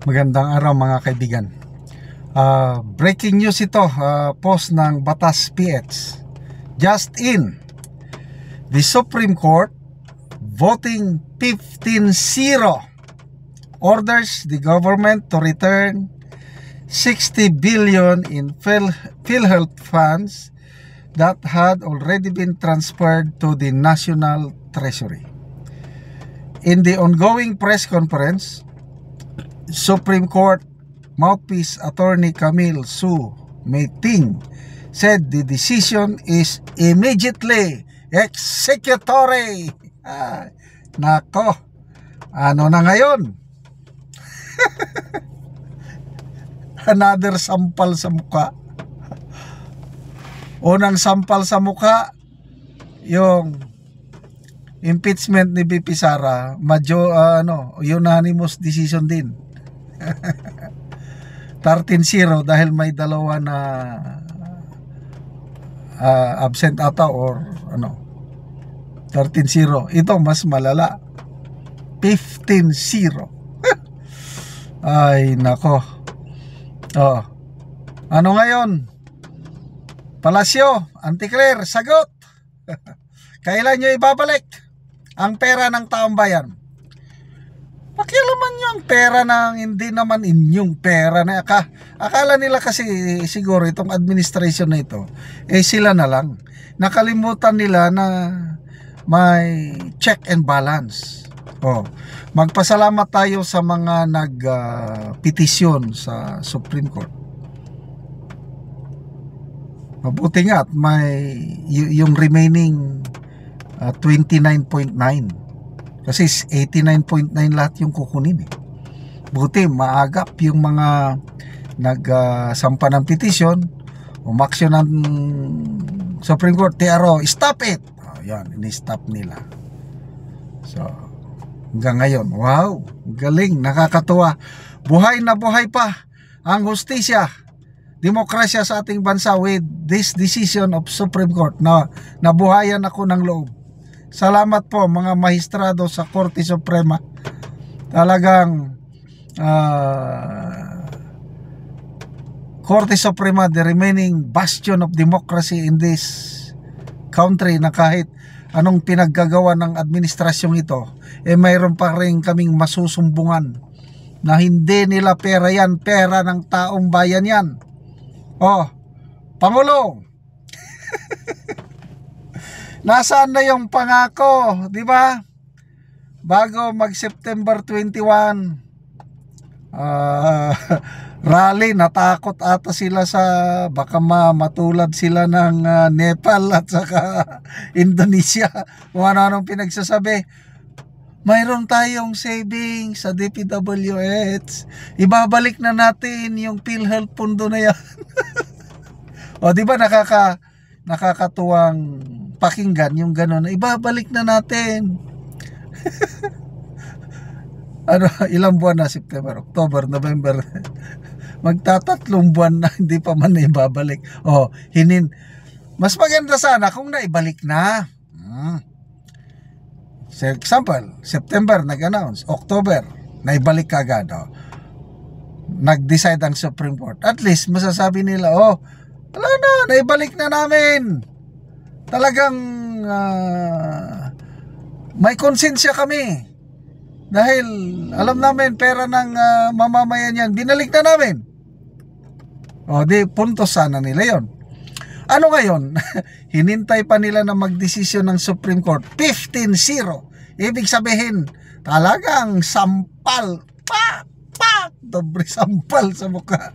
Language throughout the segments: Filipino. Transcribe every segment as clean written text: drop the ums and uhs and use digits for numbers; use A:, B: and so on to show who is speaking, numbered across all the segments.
A: Magandang araw mga kaibigan. Breaking news ito, post ng Batas PH. Just in, the Supreme Court voting 15-0 orders the government to return 60 billion in PhilHealth funds that had already been transferred to the National Treasury. In the ongoing press conference, Supreme Court mouthpiece attorney Camille Sue Meiting said the decision is immediately executory. Nako, ano na ngayon? Another sampal sa muka. Unang sampal sa muka, yung impeachment ni BP Sara, unanimous decision din. 13-0 dahil may dalawa na absent ata or 13-0. Ito mas malala, 15-0. Ay nako. Ano ngayon? Palasyo, Anticler, sagot. Kailan nyo ibabalik ang pera ng taong bayan? Pakialaman nyo ang pera ng hindi naman inyong pera na akala nila kasi siguro itong administration na ito sila na lang. Nakalimutan nila na may check and balance. Magpasalamat tayo sa mga nagpetisyon sa Supreme Court. Mabuti nga at may yung remaining 29.9. Kasi 89.9 lahat yung kukunin . Buti maagap yung mga nagsampa ng petisyon, umaksyon ng Supreme Court, TRO, stop it. Yan, ini-stop nila. So, hanggang ngayon, wow, galing, nakakatuwa. Buhay na buhay pa ang hustisya, demokrasya sa ating bansa with this decision of Supreme Court. Nabuhayan ako ng loob. Salamat po mga mahistrado sa Korte Suprema. Talagang Korte Suprema, the remaining bastion of democracy in this country, na kahit anong pinaggagawa ng administrasyong ito, mayroon pa rin kaming masusumbungan na hindi nila pera yan, pera ng taong bayan yan. Pangulo, nasaan na yung pangako, di ba? Bago mag September 21, rally, natakot ata sila sa baka matulad sila ng Nepal at saka Indonesia. Kung ano-anong pinagsasabi. Mayroon tayong savings sa DPWH. Ibabalik na natin yung PhilHealth pundo na yan. Di ba nakakatuwang pakinggan yung gano'n, ibabalik na natin. Ilang buwan na? September, October, November. Magtatatlong buwan na hindi pa man na ibabalik. Mas maganda sana kung naibalik na. For example, September nag-announce, October naibalik kagad. Nag-decide ang Supreme Court. At least masasabi nila, wala na, naibalik na namin. Talagang may konsensya kami dahil alam namin pera ng mamamayan yan, binalik na namin. Di punto sana nila yon. Ano ngayon? Hinintay pa nila na magdesisyon ng Supreme Court. 15-0. Ibig sabihin talagang sampal, dobre sampal sa mukha.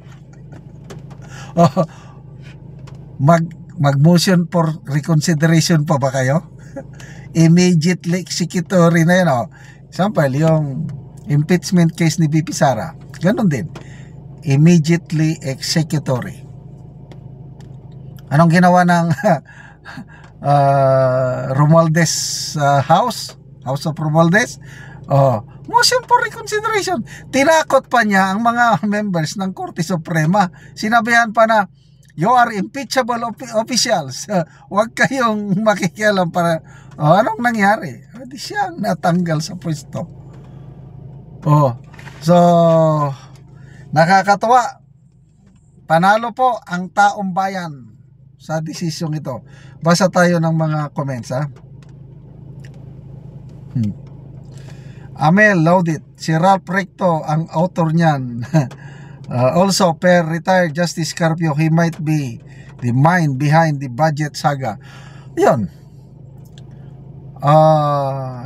A: Mag-motion for reconsideration pa ba kayo? Immediately executory na yan. Example, yung impeachment case ni BP Sara, ganun din. Immediately executory. Anong ginawa ng Romualdez House of Romualdez? Motion for reconsideration. Tinakot pa niya ang mga members ng Korte Suprema. Sinabihan pa na, you are impeachable officials. Huwag kayong makikialam para anong nangyari? Di siyang natanggal sa pwesto. So Nakakatuwa. Panalo po ang taong bayan sa desisyong ito. Basa tayo ng mga comments, ha. Amel Laudit, si Ralph Recto ang author niyan. Also, per retired Justice Carpio, he might be the mind behind the budget saga. Yun.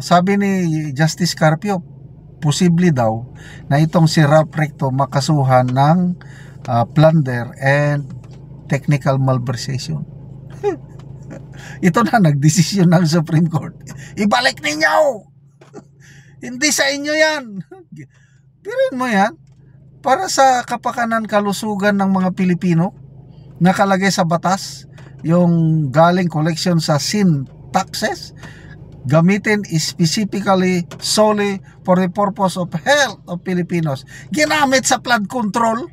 A: Sabi ni Justice Carpio, posible daw na itong si Ralph Recto makasuhan ng plunder and technical malversation. Ito na nagdesisyon ng Supreme Court. Ibalik ninyo! Hindi sa inyo yan. Pirin mo yan. Para sa kapakanan kalusugan ng mga Pilipino, nakalagay sa batas, yung galing collection sa sin taxes, gamitin specifically solely for the purpose of health of Filipinos. Ginamit sa flood control.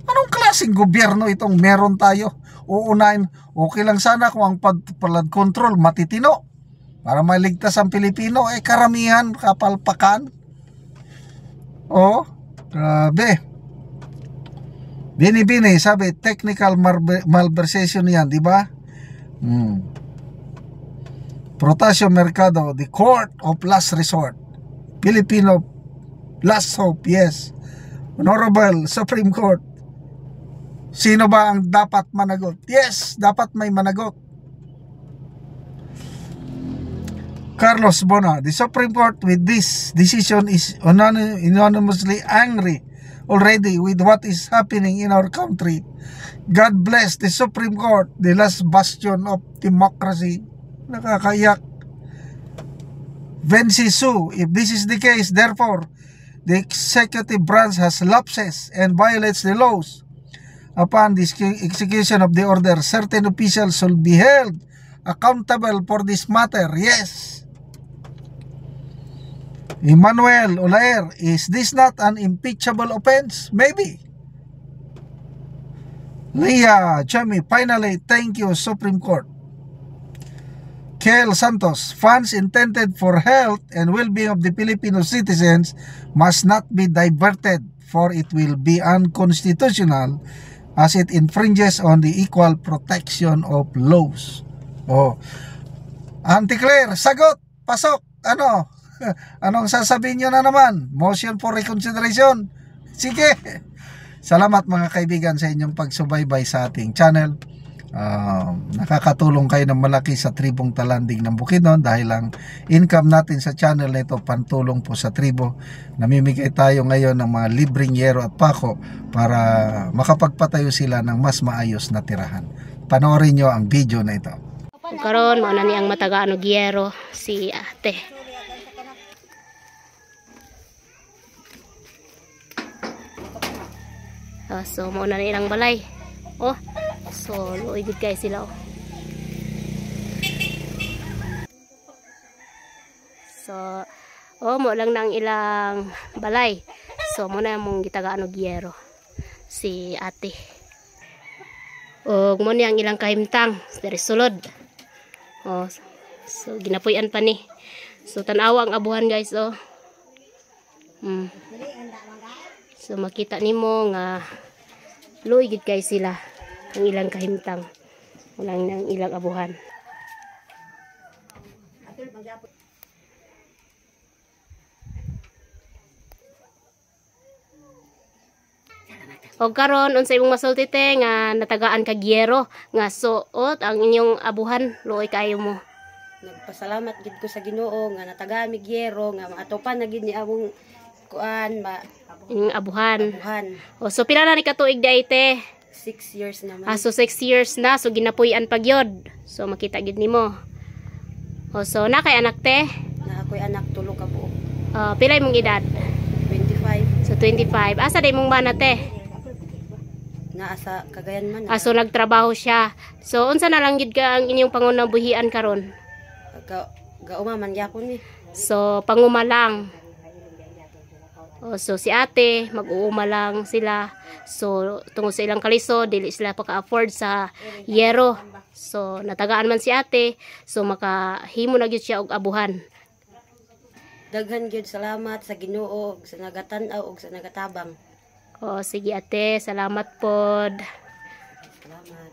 A: Anong klaseng gobyerno itong meron tayo? Uunahin, okay lang sana kung ang flood control matitino para maligtas ang Pilipino. Karamihan kapalpakan. Grabe. Bini-bini, sabi, technical malversation yan, di ba? Protasio Mercado, the court of last resort. Filipino last hope, yes. Honorable Supreme Court. Sino ba ang dapat managot? Yes, dapat may managot. Carlos Bona, the Supreme Court with this decision is unanimously angry already with what is happening in our country. God bless the Supreme Court, the last bastion of democracy. Nakakaiyak. Venci Su, if this is the case, therefore, the executive branch has lapses and violates the laws. Upon the execution of the order, certain officials should be held accountable for this matter. Yes. Emmanuel Olaer, is this not an impeachable offense? Maybe. Leah Chami, finally, thank you, Supreme Court. Kel Santos, funds intended for health and well-being of the Filipino citizens must not be diverted, for it will be unconstitutional as it infringes on the equal protection of laws. Auntie Claire, sagot, pasok, anong sasabihin nyo na naman? Motion for reconsideration? Sige. Salamat mga kaibigan sa inyong pagsubaybay sa ating channel. Nakakatulong kayo ng malaki sa tribong Talanding ng Bukidnon dahil ang income natin sa channel na ito pantulong po sa tribo. Namimigay tayo ngayon ng mga libreng yero at pako para makapagpatayo sila ng mas maayos na tirahan. Panoorin nyo ang video na ito.
B: Karon mo na ni ang matagaan og yero si ate. So mo na nilang balay. So luoy gid kay sila. So mo lang nang ilang balay. So mo na mong gitagaan og yero si ate. Mo ni ang ilang kahimtang dari sulod. So ginapuy-an pa ni. So tan-awa ang abuhan guys. So makita nimo nga luoy gid kay sila ang ilang kahimtang. Walang nang ilang abuhan. O karon unsay imong masulti te nga natagaan kag yero nga suot ang inyong abuhan luoy kayo mo.
C: Nagpasalamat gid ko sa Ginoo nga natagaan mig yero nga maatopan na gid ni among kuan
B: inyong abuhan. O so pila na ni katuig day te?
C: 6 years naman.
B: So 6 years na so ginapuy-an pagyod. So makita gid nimo. O so na kay anak te?
C: Na ako'y anak tulo ka buok.
B: Pila imong edad?
C: 25.
B: So 25. Asa day mong bana te?
C: Naa sa Cagayan man.
B: So nagtrabaho siya. So unsa na lang gid ka ang inyong pangunabuhian karon?
C: Gauma man gyapon ni.
B: So panguma lang. So si ate mag-uuma lang sila. So tungod sa ilang kaliso dili sila paka-afford sa yero. So natagaan man si ate. So makahimo na gyud siya og abuhan.
C: Daghan gyud salamat sa Ginoo sa nagatan-aw og sa nagatabang.
B: O sige ate, salamat pod.
C: Salamat.